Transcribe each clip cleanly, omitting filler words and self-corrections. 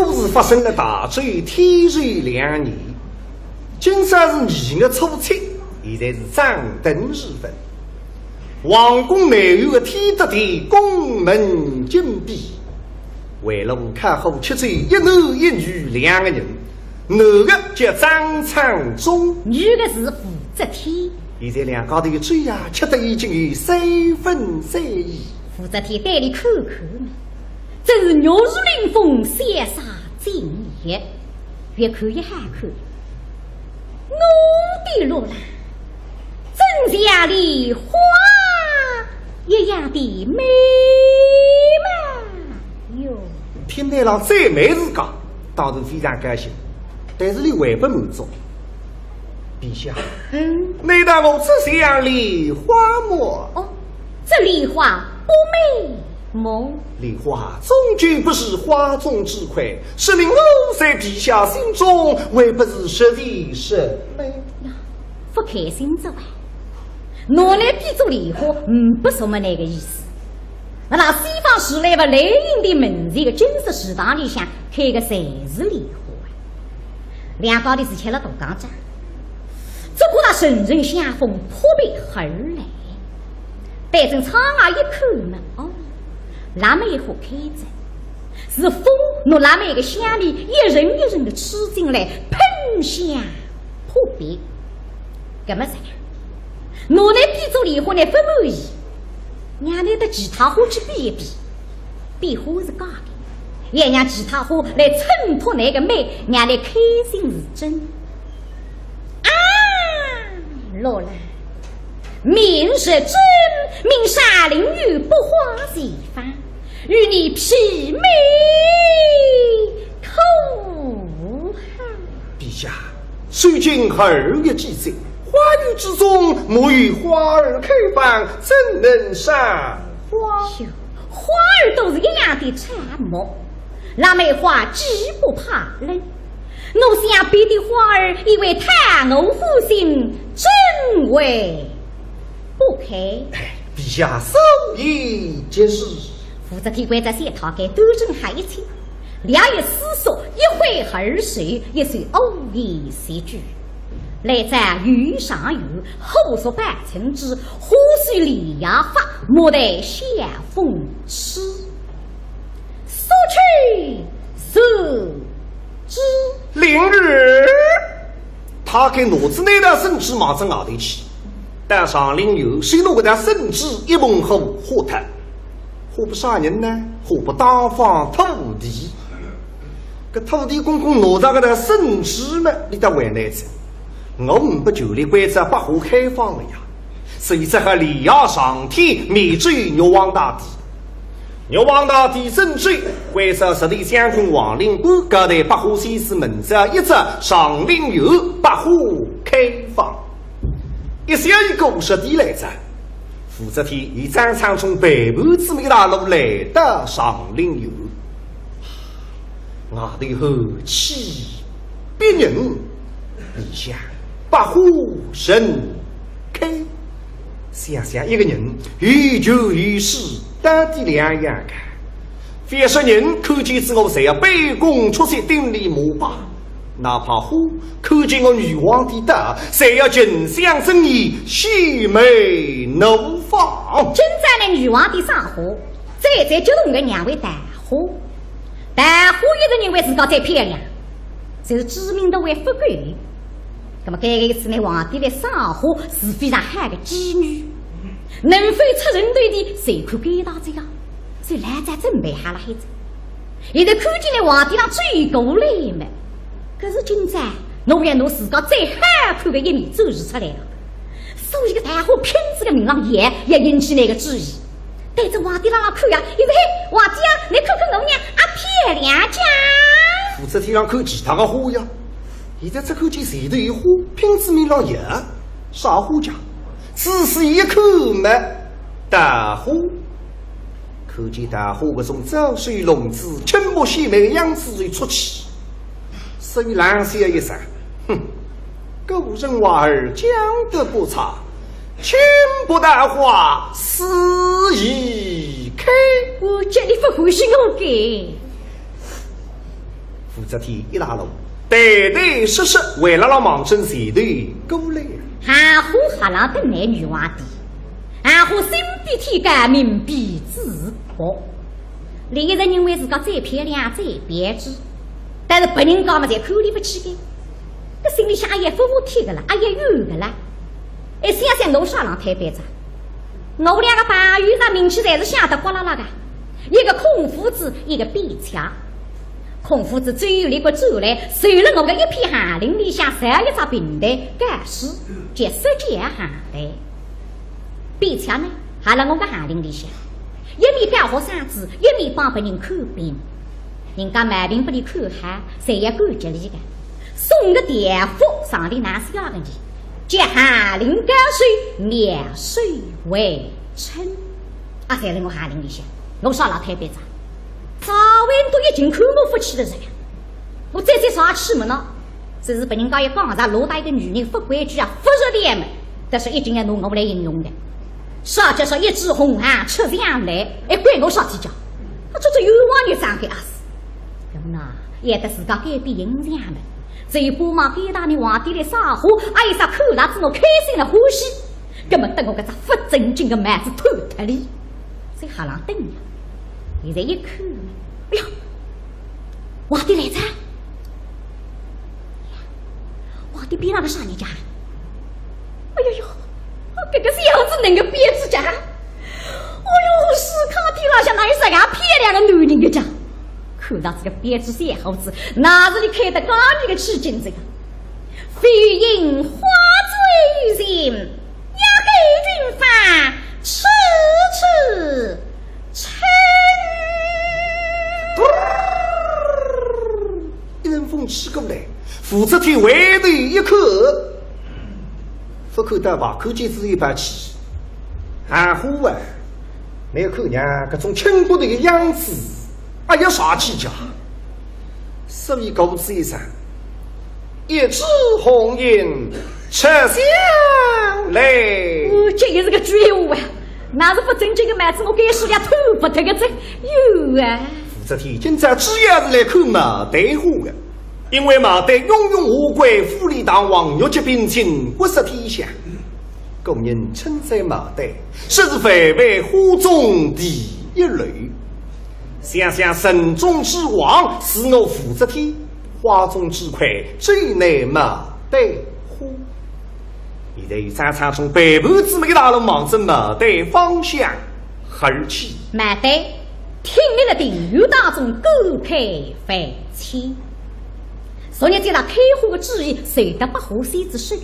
故事发生了大致天瑞2年，今朝是2月初7，现在是张灯日分。皇宫内院的天德殿宫门紧闭，为了看好7岁一男一女2个人，男的叫张昌忠，女的是武则天。现在两家头的嘴呀，吃得已经有3分3厘。武则天带你看看嘛，这是玉树临风，潇洒敬业，越看越好看。我的罗兰，真像梨花一样的美嘛哟！听来了再美自家，当然非常高兴，但是你还不满足。陛下，难道我只像梨花么？哦，这梨花不美么？梨花终究不是花中之块，说明我在陛下心中还不是实的实美呀。不开心之外，拿来比作梨花，不什么那个意思。那西方时来吧，雷音的门前的金色食堂里向开个侪是梨花，两家的是吃了大钢架。只顾那阵阵香风扑鼻而来，待正窗外一看呢，哦，腊梅花开着，是风拿腊梅的香里一人一人的吃进来，喷香扑鼻。干么子？拿来比作梨花呢，不满意，让来的其他花去比一比，比花是假的，也让其他花来衬托那个美，让来开心是真。罗兰，明是真，明沙林玉不花一番，与你媲美口好。陛下，虽经2月季节，花雨之中莫与花儿开放，怎能赏花？花儿都是一样的沉默，腊梅花既不怕冷。我想别的花儿以为贪我负心，真为不开。陛下手艺皆是。武则天关在线讨给端正海情，两人思索，一会儿睡，一随偶言写句。来在云上游，后说半成之，呼须离牙发，莫待相逢吃。说去是之明日，他给骡子那条绳子马上外头去，但上林有谁弄个条绳子一蒙后活脱，活不杀人呢？活不当方土地。个土地公公拿着个条绳子嘛，你得为难着。我们不就离规则百花开放了呀？所以这和李亚上天免之于玉皇大帝。玉皇大帝正罪，为啥实力相同王陵官各代百花先生门者一直上林有百花开放，一小一个实地来着。武则天以张昌从北部之美大路来到上林有，我的后气别人，你想百花盛开，想想一个人愈久愈是到底2样看，非说人看见之后，谁要卑躬屈膝顶礼膜拜；哪怕花看见我女皇的大，谁要尽享正义，喜眉怒放。真在那女皇的上花，再就弄个2位大花，大花一直认为自个最漂亮，就是知名的为富贵。那么这一次呢，皇帝来上花是非常好的妓女。能否出人对的，谁可给到这个？所以来在准备好了孩子。现在看见了皇帝让追过来嘛，可是今朝我为侬自个最好看的一面展示出来了，所以个大伙骗子的名浪也引起那个注意。对着皇帝让看呀，因为皇帝啊，你看看我娘漂亮家。武则天让看其他的花呀，现在只看见谁头有花，骗子名浪也啥花家？仔细一看嘛，大花，看见大花这种早水龙子、青木细眉样子一出去，所以冷笑一声，哼，古人话儿讲得不差，千不大花肆意开。我叫你不欢喜我给，武则天一大路，对对实实为了让忙成谁对勾勒。韩虎哈拉等来女娃的，韩虎心比天干，命比自破。另一人认为自个再漂亮再别致，但是别人讲嘛，在口里不起的，这心里想哎呀，服我贴个了，哎呀有个了。哎，想想我啥人太白着，我两个白羽上名气才是响得呱啦啦的，一个孔夫子，一个比强。孔夫子最有力个走来，受了我的一片寒林里向设一只平台盖世，叫世界寒台。比强呢，还了我个寒林里向，一面表好嗓子，一面帮别人看病。人家买病不离看寒，谁也感激你的。送个典服上的那是要的你，叫寒林高水，面水为称。啊，在了我寒林里向，我上了台北站。早晚都已经看我夫妻的人，我再啥气么呢？只是被人家一讲啥，落大一个女人不规矩啊，不热的们，但是一定要拿我来形容的。啥叫说一枝红汗出墙来，哎，怪我啥计较？我这有往你张开啊死！咁呐，也得自家改变形象们。这一波嘛，给大你皇帝来撒火，哎呀，啥口大子我开心了欢喜，根本等我个只不正经的蛮子偷脱里，在下浪等呀。现在一看，哎呀，皇帝来着！皇帝比那个啥人家？哎呦呦，这个小子能个憋住家！哎呦，是看天老向哪有啥个漂亮的男人个家？看到这个憋住小猴子，哪子里开得刚你个吃劲这个？飞鹰花醉心，要给军法吃吃。一阵风吹过来，武则天回头一看，不看到吧，看见是一把气。韩虎啊，你看人搿种轻薄的样子，哎呀啥气家？所以告诉一声，一枝红颜吃香来。这也是个绝物啊！那是不正经的蛮子，我给数下头发这个真有啊！武则天今朝主要是来看马队虎的，因为马队雍容华贵，富丽堂皇，玉洁并亲，国色天香。工人称赞马队是非为花中第一类。想想神中之王是我武则天，花中之魁最难马队虎。现在有三场从北部之美大龙往着马队方向而去。马队听你的定语当中狗开飞起，昨日见到开火的旨意，谁得不合谁之手？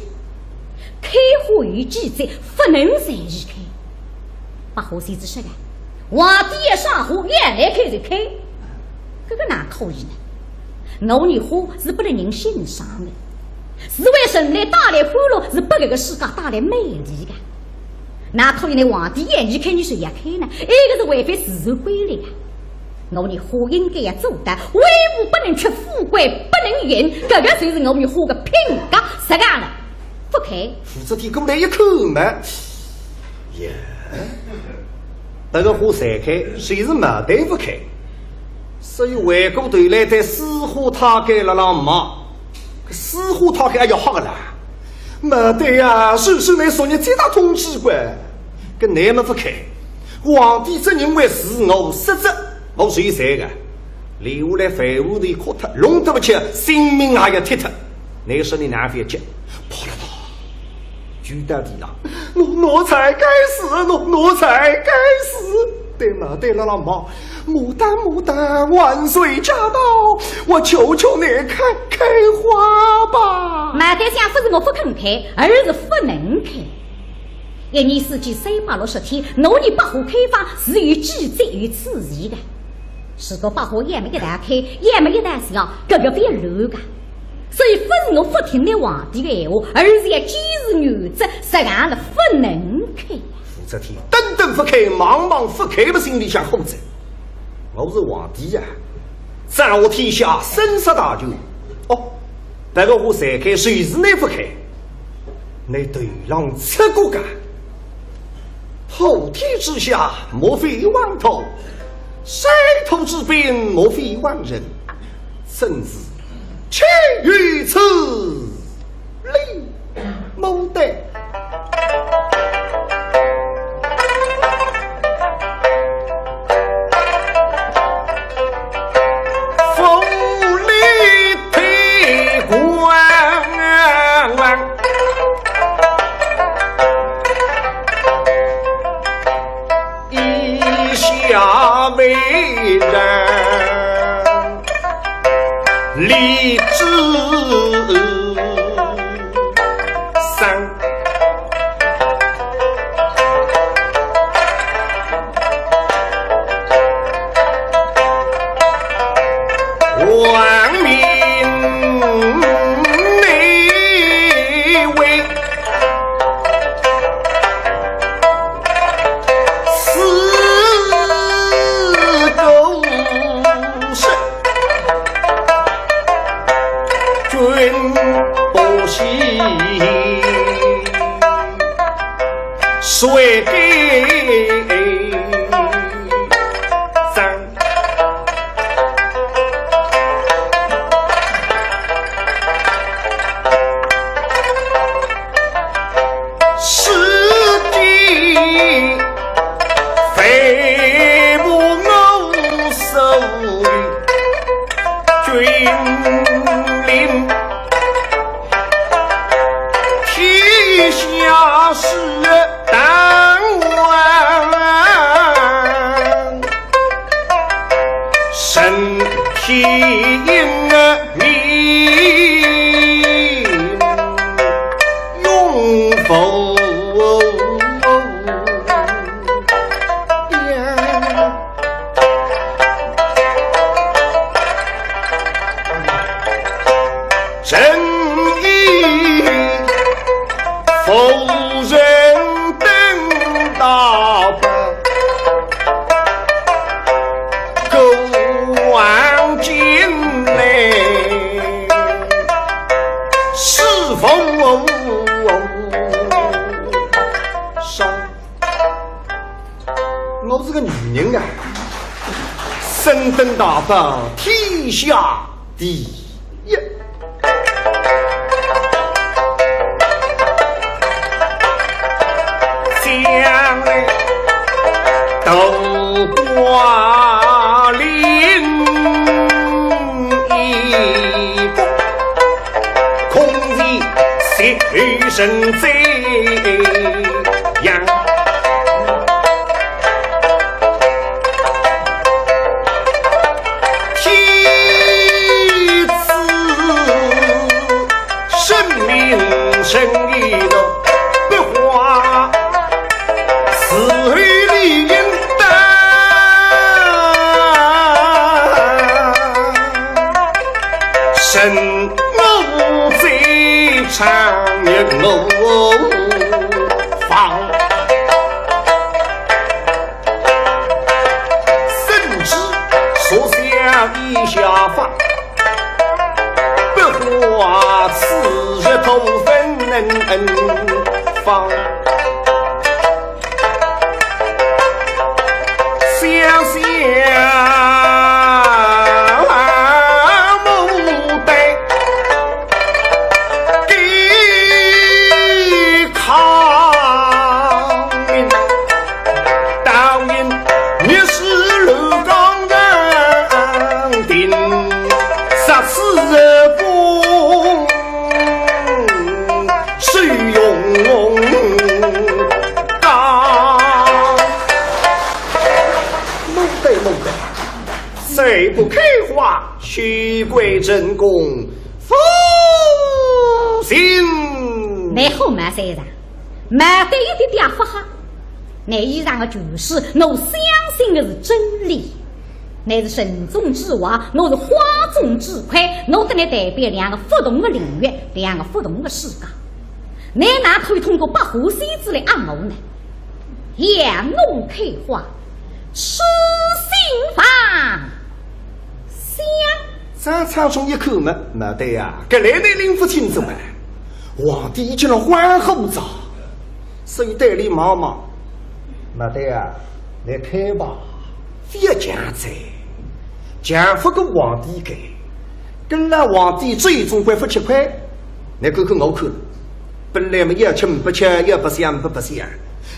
开火与记载不能随意开，不合谁之手啊！皇帝也上火，原来开就开，这个哪可以呢？我女火是不能人欣赏的。是为神来带来欢乐，是不给个世界带来美丽的。那可以呢？皇帝眼你看你谁也看呢？一个是违反自然规律的。我们花应该要做的，威武不能缺，富贵不能淫，这个就是我们花个品格。实干了，不开。武则天过来一看嘛，呀，这个花散开，谁是马队不开？所以回过头来对私花他给了浪嘛。私花他开要好了，没对呀，是来说你最大统治官，跟你们不开。皇帝这认为是我失职，我谁谁个，留下来废物的哭脱，弄得不起，性命还要踢脱。你说你哪边急？跑了他，举到地上，我才该死，我才该死。对嘛对了，老妈，牡丹万岁驾到，我求求你开花吧。马队想不是我不肯开，而是不能开。一年四季360天，农历8户开放是有记载与此意的。如果8户也没给大家开，也没给大家笑，这个别乱个。所以不是我不听你皇帝的闲话，而是要坚持原则，实干了不能开。武则天等不开，忙不开，不心里想后者。我是皇帝呀，掌握天下，生杀大权。哦，这个我散开，谁是你不开？你对浪出过干，后天之下莫非万头，山头之滨莫非万人。甚至且于此理谋得。下为人立志三，万民内为不惜谁给咱世纪非不偶手君临下是当晚身体命永否正义否认等大本，狗王进来，是否上？我是个女人啊，身登大本，天下第一。斗挂林一个空地谁神这样梯次生命生意的不花死里应当神我最长也我放甚至所想一下法不花此日头分放想想牡丹给抗命导引你是楼岗人定杀死人公是用谁不开花虚贵真功负心你后面谁人买对一点不好你依然的就是我相信的是真理你是神中之娃我是花中之魁我跟你代表两个不同的领域两个不同的世界你哪可以通过把呼吸之类按摩呢言弄开花痴心房咱长中一口嘛，没得呀，给来的领不清楚嘛。皇帝已经了皇后着，所以代理妈妈，没得呀，来开吧。别讲在，讲不个皇帝给，跟那皇帝最终会付7块，那看看我看了，本来嘛也吃不吃，也不想不想，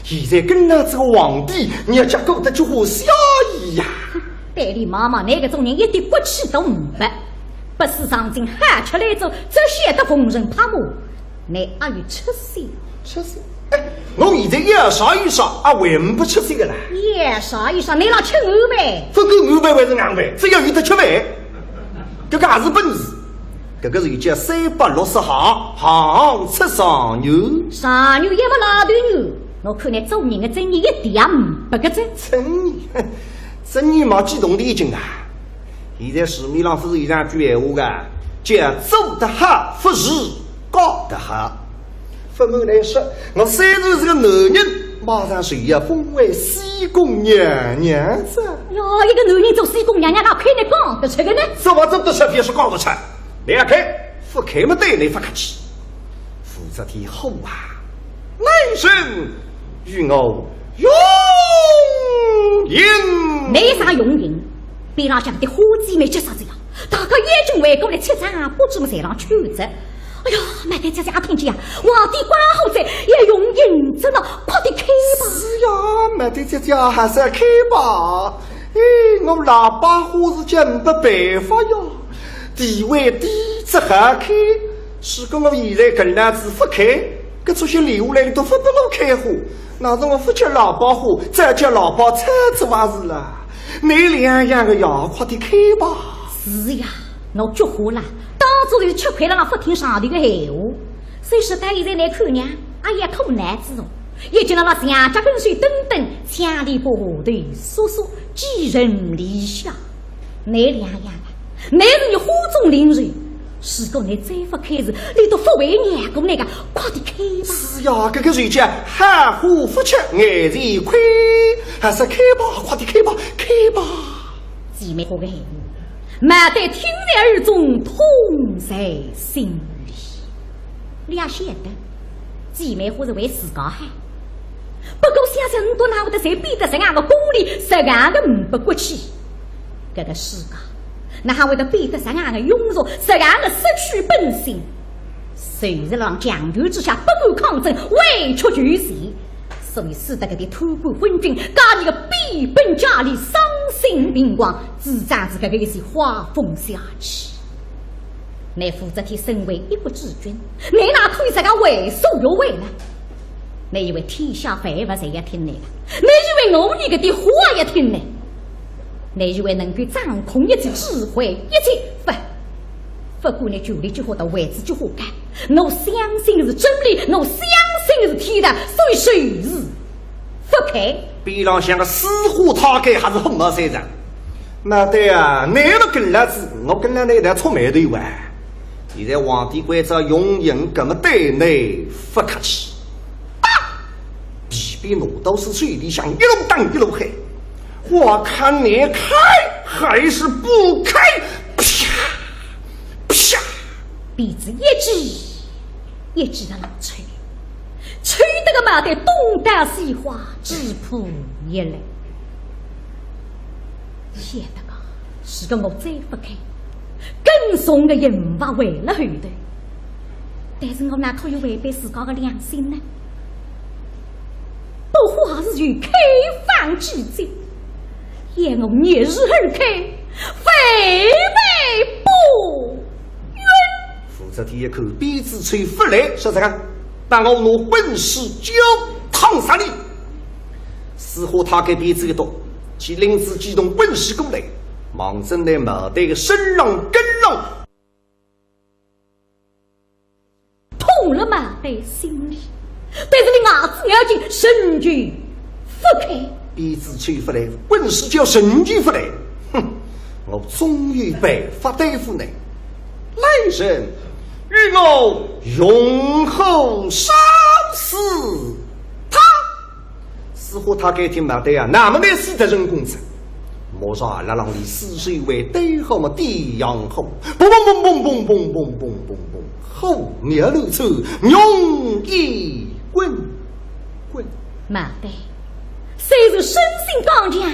现在跟那这个皇帝，人家搞得就好下意呀。代理妈妈那个种人一点骨气都不白，不是上京喊出来走，这些的逢人怕我，你阿有7岁？7岁？哎，我现在也啥一啥，啊，为不7岁的啦？也啥一啥，你老吃5万？不够5万还是2万？只要有得7万，这个还是本事。这个是叫360行，行出上牛，上牛也不拉对牛。我看你做人的正义一点不个正。正义，正义嘛，激动的已经啊！现在市面上不是有两句闲话的，叫做得好，不是搞得好。父母来说，我虽然是个男人，马上谁呀封为西宫娘娘子。哟，一个男人做西宫娘娘，哪亏你讲得出个呢？怎么做得出，别说讲得出。你看，不开么对你不客气，负责的好啊！男生与我永赢。没啥用赢，别让讲的伙计没吃啥子呀？大家眼睛围过来吃饭，不知么谁让去着。哎呀，买点这家听见呀，皇帝关好在也用银子了，快点开吧！是呀，买点这家还是要开吧。哎，我喇叭话是讲没办法呀，地位低只还开，是跟我现在跟那子不开，搿出些留下来都不给我开火，那是我不叫喇叭话，再叫喇叭车子娃子了。你两样的呀，快点开吧。是呀，我绝活了。当初就吃亏了，那不听上头的闲话。虽说他现在来看娘，也苦难之哦。也见到那乡家跟随等等，千里波头叔叔寄人篱下。那两样啊，那是你火中凌人。如果你再不开始，你都不为娘过那个，快点开吧。是呀，这个人家含糊不吃，眼前亏，还是开吧，快点开吧，开吧。姐妹花个闲话。满得听在耳中，痛在心里。你也晓得，姐妹花是为自家好。不过想想你多哪会得谁比得上俺个功力，10万个不过去。这个世界，那还会得比得上俺个庸弱，10万个失去本性。谁日让强权之下不敢抗争，委曲求全。所以使得这个土官昏君，家里个逼本家里伤心病亡，自然是这个一些画风下去。你负责替身为一国之君，你哪可以这个为所欲为呢？你以为天下万物谁也听你了？你以为我一个的话也听你？你以为能够掌控一切智慧，一切不过你权力就好到位置就好干。我相信是真理，我相信是天的，所以谁是不开？比让像个死虎他给还是红毛山上。那对啊，你们跟那子，我跟那台出眉头哇。现在皇帝规则用人这么对你不客气。皮皮挪都是水里想一路当一路黑，我看你开还是不开？啪啪，鼻子一直的老吹，吹得个马的东打西花，直扑一来。晓得个，是个我再不开，更送个银发为了后头。但是我哪可以违背自家的良心呢？不花是与开放之罪，也我逆日而开，非为不冤。负责第一口鼻子吹不来，说这个，但我拿本事就烫杀你。似乎他给鼻子一动，其灵子激动本事过来，忙正在马队的身上跟上，痛了马队心里。但是你牙子眼睛神经不开，鼻子吹不来，本事叫神经不来。哼，我终于办法对付你，来人，与我永后杀死他。似乎他该听马队啊，那么来死的人工子。莫说那让你死水为对好嘛，地阳后，嘣嘣嘣嘣嘣嘣嘣嘣嘣嘣，后面露出容易滚滚。马队虽是身心刚强，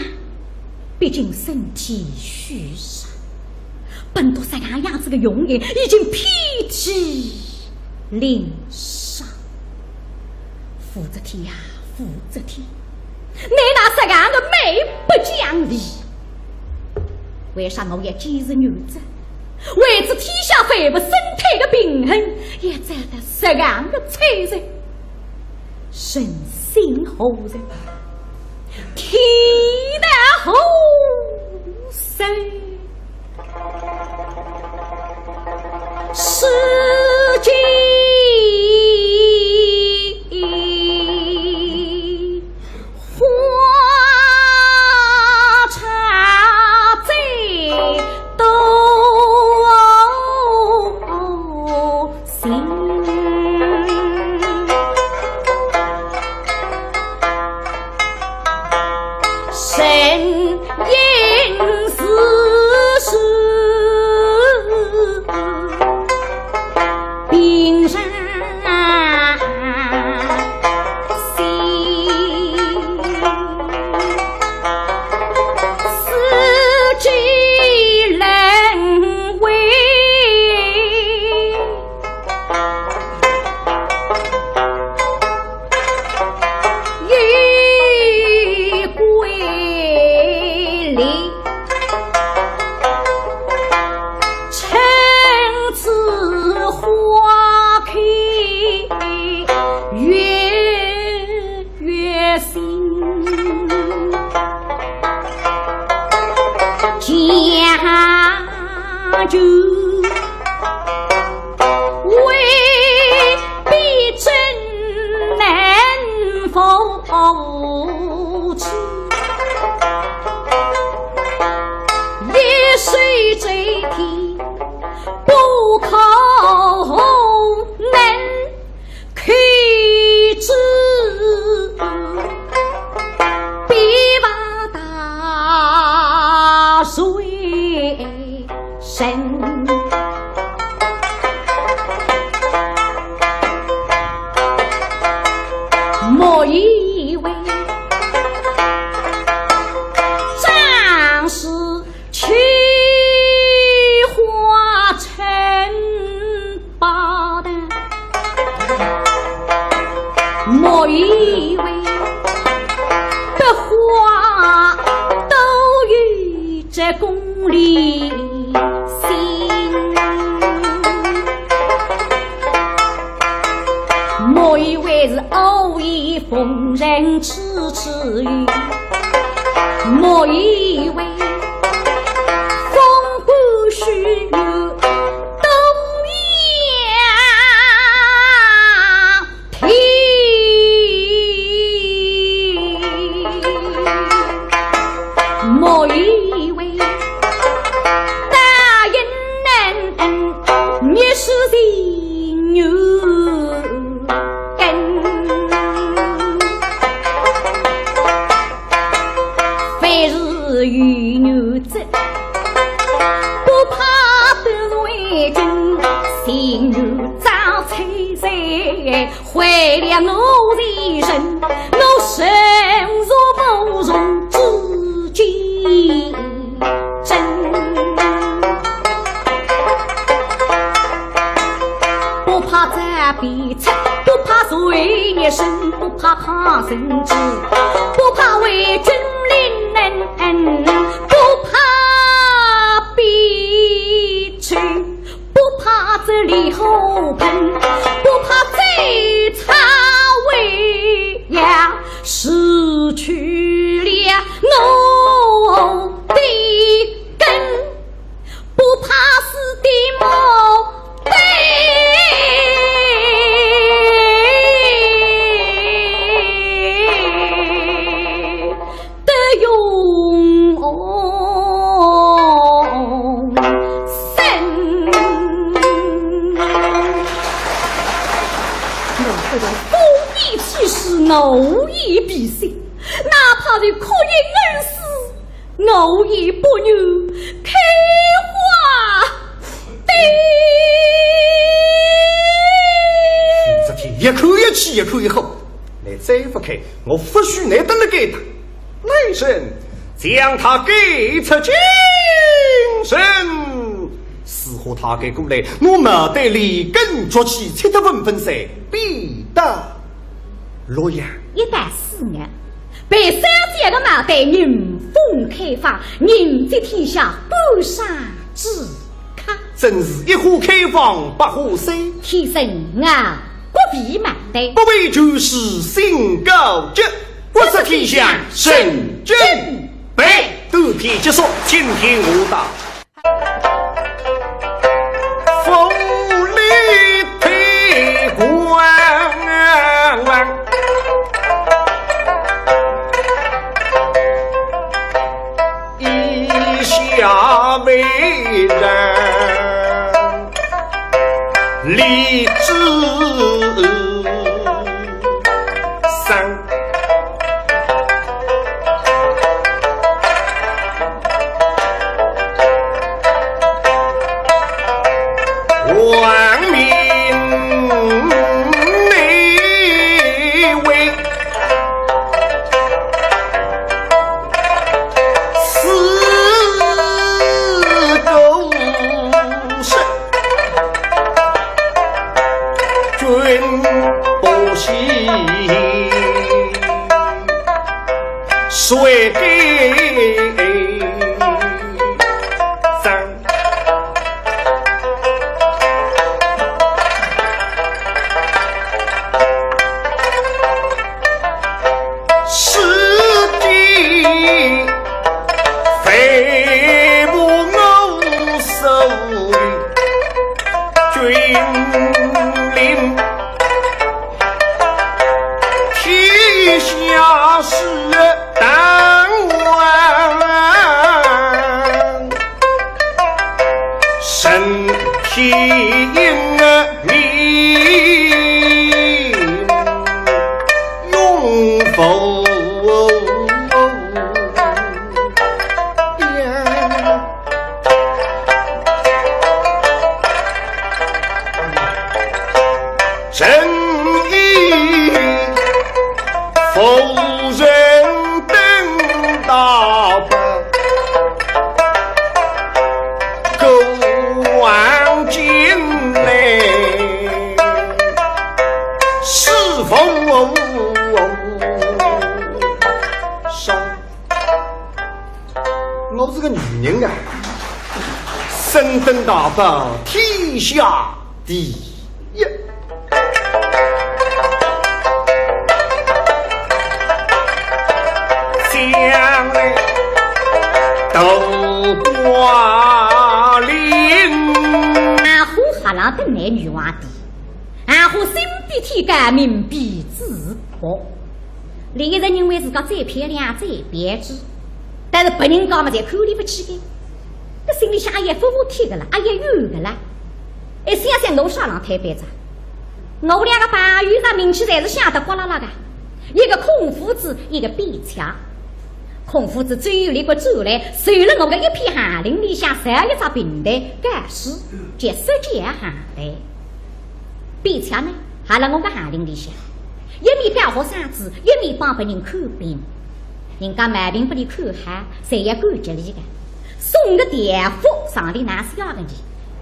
毕竟身体虚实，本多三样样子的容颜已经披体鳞伤。负责天呀，负责天！你那三样的美不讲理，为啥我也既是女子？为此天下恢复身体的平衡，也值得三样的财神，身心后人，天的后生。世纪花茶醉都行，神隐世事冰山行，四季人为玉桂林，橙子花开月月新，家就未必真能否去，一水这题不可能开支，必把大水深。莫以为战士去化成巴的，莫以为的话都与这功利心，莫以为是偶一逢人痴痴语，莫以为风骨虚有东阳天，莫以为大人能灭世的牛根，非是与牛子不怕得罪君，心如早吹在坏了我的人，我身若不容自己真，不怕这比测，不怕罪孽深，不怕抗神志，不怕为君临恩，不怕逼去，不怕这里后喷，不怕这差为呀失去了我的根，不怕死的毛背的勇生。我这种风义气势，偶亦必胜，哪怕是可以恩师，偶亦不牛开花的。这天一口一气一口一吼，你再不开，我不许你等了给他。来人，将他给出精神。和他给过来，我没得力更做起吃得纷纷噻，必得洛阳。一旦是我被三姐的脑袋迎风开放，人在天下不杀之客，真是一户开放百户塞，天生啊不必买的，不为就是心高洁，我是天下神君北都天结束，今天我打风里推光，一下为人立志三，万民内为四狗剩，君不惜谁给咱世纪非不我手君临天下事当完，身体命永否正义否认等大本，狗王进来是否上？我是个女人啊，身登大本，天下第一。将来斗瓜林，俺虎哈郎的男女娃的，俺虎心比天高，命比自破。另一人认为自个再漂亮再别致，但是别人讲嘛，才口里不起的，这心里想也服服帖的了，也有的了。想想我耍浪太白子，我们两个把遇上名气才是想得呱啦啦的，一个孔夫子，一个毕强。孔夫子最有力个走来，受了我的一片寒林里向设一张平台，盖世接世界寒台。毕强呢，还了我的寒林里向，一面表好嗓子，一面帮别人看病。人家买病不离看寒，谁也感激你的。送个大夫上里那是要的你，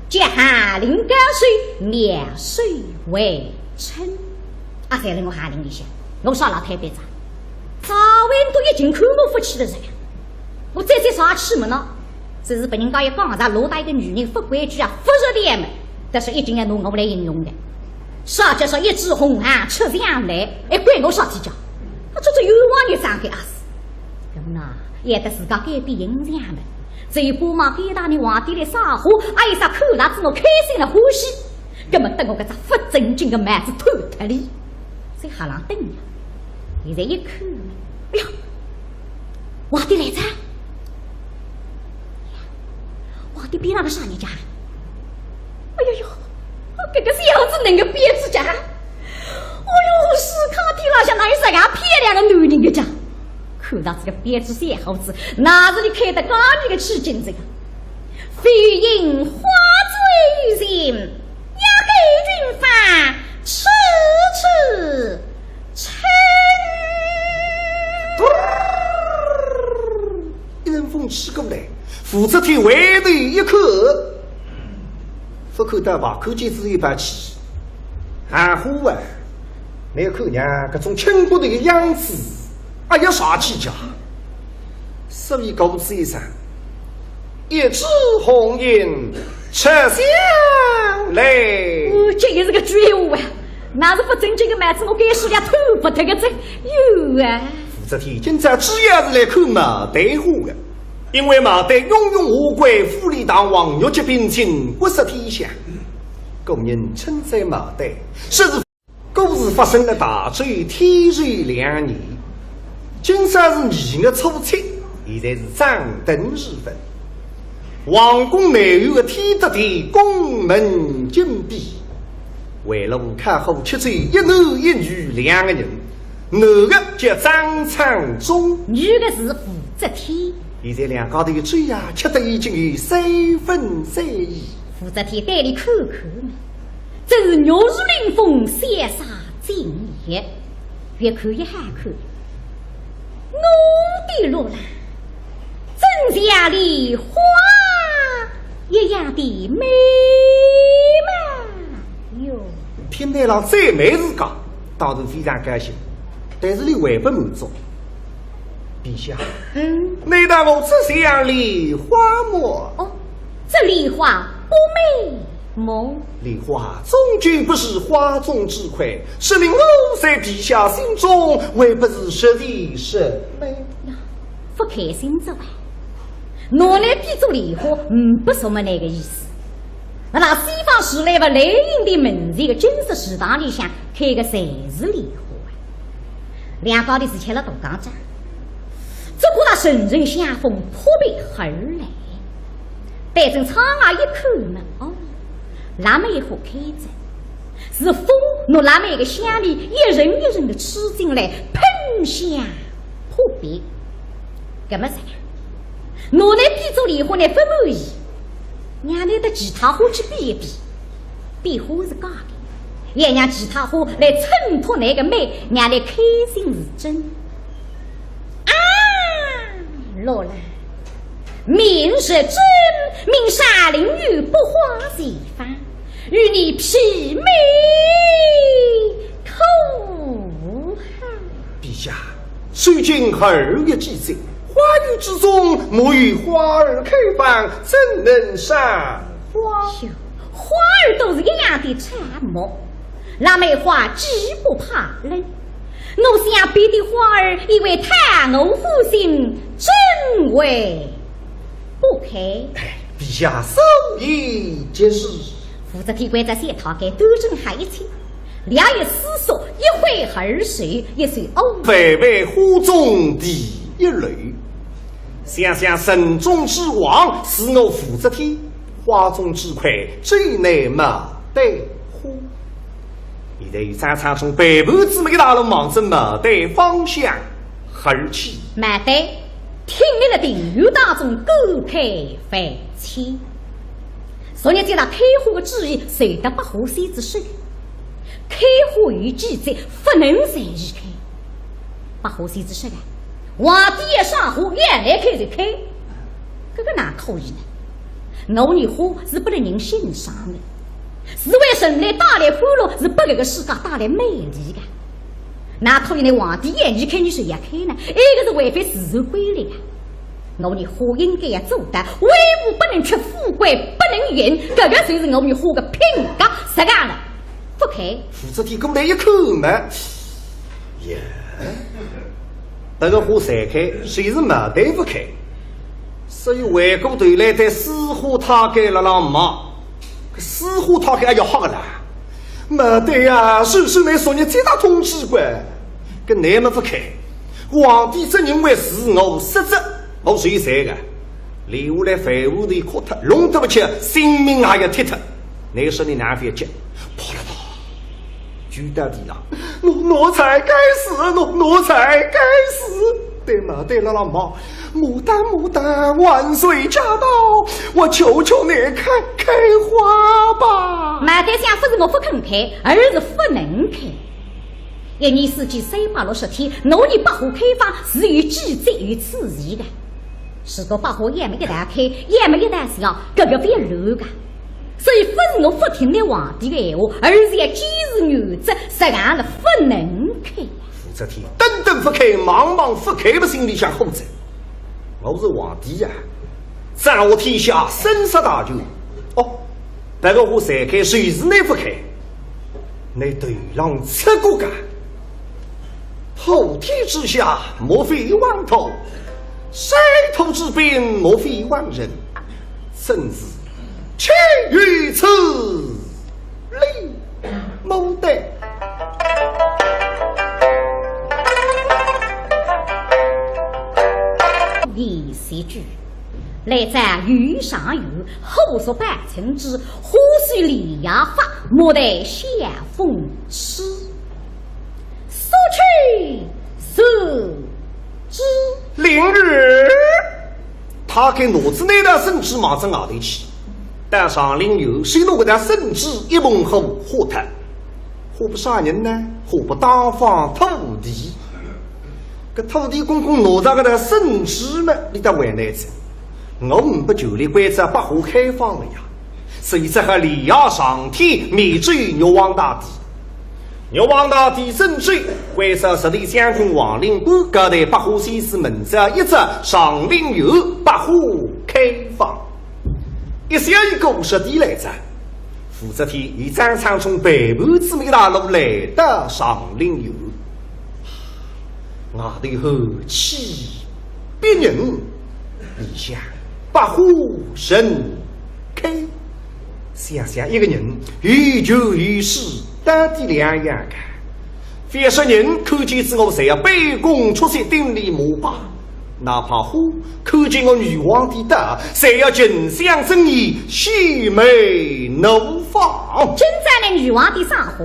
借寒林高水，免水为春。才了我寒林里向，我上了台北站。早晚都已经看我夫妻的人，我再啥气么呢？只是被人家一讲上罗大一个女人不规矩啊，不热的们，但是一定要拿我来形容的。啥叫说一枝红汗出墙来，怪我啥计较？这有往你张开啊死！咁呐，也得自家改变形象们。这一波嘛，给大你皇帝来撒火，一啥口大子我开心的欢喜，根本等我个只不正经的蛮子偷脱哩，在下浪等呀。现在一看，哎呀，皇帝来着！皇帝边上个啥人家？哎呦呦，这个小子能个憋子家！哎呦，是看天老像哪有啥个漂亮的男人个家？看到这个憋子小猴子，哪是你开得刚你个吃惊这个？飞鹰花醉人，要给军法吃吃吃。一阵风吹过来，扶着天外头一看，不口的把口戒指一把起，含糊啊！那个口娘各种轻薄的样子，哎呀啥气家！所以告辞一声，一枝红颜吃香来。这也是个绝物啊！那是不正经的妹子，我给梳俩头发这个真有啊！负责天今朝只要是来看马队话的，因为马队庸庸无归，富丽堂皇，玉洁并亲，国色天香。工人称赞马队，甚至故事发生了大罪天瑞2年，今朝是2月初7，现在是张灯日分。皇宫内有个天德殿，宫门紧闭。为了看好7岁一男一女2个人，男的叫张昌忠，女的是武则天。现在两家头的嘴呀，吃得已经有3分3厘。武则天带你看看嘛，真是玉树临风，潇洒敬业，越看越好看。我的罗兰，真像梨花一样的美嘛哟！听台上再美自家，当然非常高兴，但是你还不满足。陛下，难道我只像梨花么？哦，这梨花不美么？梨花终究不是花中之魁，是令我在陛下心中还不是实的审美。不开心着吧？拿来比作梨花，不什么那个意思。那西方时代吧，雷音的门前的金色食堂里向开个侪是梨花，两家的是吃了大钢架。只顾那阵阵香风扑鼻而来，带进窗外一看呢，哦，那么一壶开着，是风拿那么一个香里一人一人的吃进来，喷香扑鼻。干么子？拿来比作梨花呢，不满意，让来的其他花去比一比，比花是假的，也让其他花来衬托那个美，让来开心是真。罗兰，明是真，明沙林玉不花一番，与你媲美口好。陛下，虽经2月季节，花雨之中莫与花儿开放，怎能赏花？花儿都是一样的沉默，那梅花既不怕冷。我想别的花儿以为贪我负心，真为不开。陛下手艺皆是。负责天官在线讨给端正海清，两人思索，一挥而水，一随欧。非为花中第一类，想想神中之王是我负责天，花中之魁最难嘛对花。现在有三场从北部之美大龙往着马队方向而去。马队听你的庭院当中狗开飞起，昨日在那开花的旨意随得百花仙子手，开花与记载不能随意开。百花仙子说啊，皇帝一上花眼来开就开，这个哪可以呢？我的花是不能人欣赏的，是为神来带来欢乐，是不给个世界带来美丽的。哪可以呢？皇帝眼你开，你谁也开呢？一个是违反自然规律的。我们花应该要做的，威武不能缺，富贵不能淫，这个才是我们花的品格。实干了，不开。负责天过来一口嘛，呀，这个花散开，谁是马队不开？所以回过头来对私花他给了浪骂，私花他给还要好个啦。马队呀，首首来说你最大统治官，跟你们不开。皇帝这人为是我失职，我谁谁个？留下来废物的哭脱，弄得不起，性命还要踢脱。那个时候你哪会接？跑了跑，举到地上，我才该死，我才该死。对嘛对了，老妈，牡丹，万岁驾到！我求求你开花吧！马队想不是我不肯开，而是不能开。一年四季360天，农历百花开放是有季节与次序的。许多百花也没一旦开，也没一旦笑，这个别乱个。所以不是我不听那皇帝的话，而是要坚持原则，实干了不能开。武则天等等不开，茫茫不开的心里想后着。我是皇帝呀，掌握天下，生杀大权。哦，这个我谁开，谁是你不开？你对狼吃过干？后天之下，莫非万头；山头之滨，莫非万人。甚至且于此，理谋得。第四句，来在于上游，后说百成之，呼须离牙法，莫得下风痴。所去所知。明日，他给骡子那辆圣旨马上外头去，但上林有谁弄个那圣旨一蒙后火炭，火不杀人呢？火不当方土地。个土地公公拿着个那圣旨嘛，你得为难子。我们不就离规则把火开放了呀？所以这和李亚上天免之于玉皇大帝。玉皇大帝圣旨，为啥实力相同王令官各代百户先师门者一直上令有百户开放，一小一个实地来着。武则天以张昌从北部之美大路来到上令有，我的后气别人，你想百户盛开，想想一个人愈久愈是。到底两样看，非是人看见之后，谁要卑躬出席顶礼膜拜；哪怕虎看见我女皇的大，谁要尽享正义，喜眉怒放。真在那女皇的上火，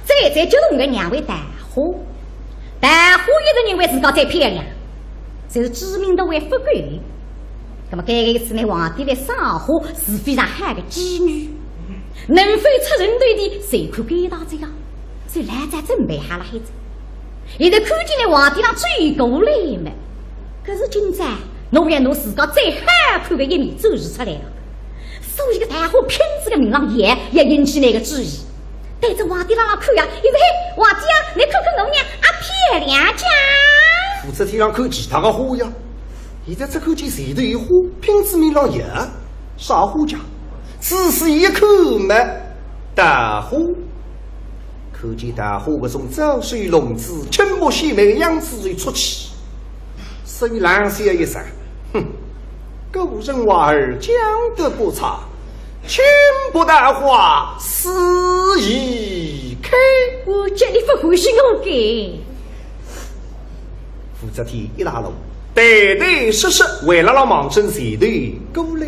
再就弄个两位大火，大火一直认为自个最漂亮，就是知名的为富贵。那么这个次呢，皇帝的上火是非常好的妓女。能否出人对的，谁可给到这个？所以来在准备好了孩子，现在看见了皇帝让追过来嘛。可是今朝侬要侬自个最好看的一面展示出来了，所以个大伙骗子的名浪也引起那个注意。对着皇帝让看呀，因为皇帝啊，你看看侬娘啊漂亮家。武则天让看其他的花呀，现在只看见谁头有花，骗子名浪也啥花家？只是一口嘛，大虎可见大虎这种早水龙子、青木细眉样子一出去，所以冷笑一声，哼，狗人娃儿讲得不差，千不大话肆意开。我叫你不欢喜我给。武则天一大路，对对实实为了让盲僧前头过来。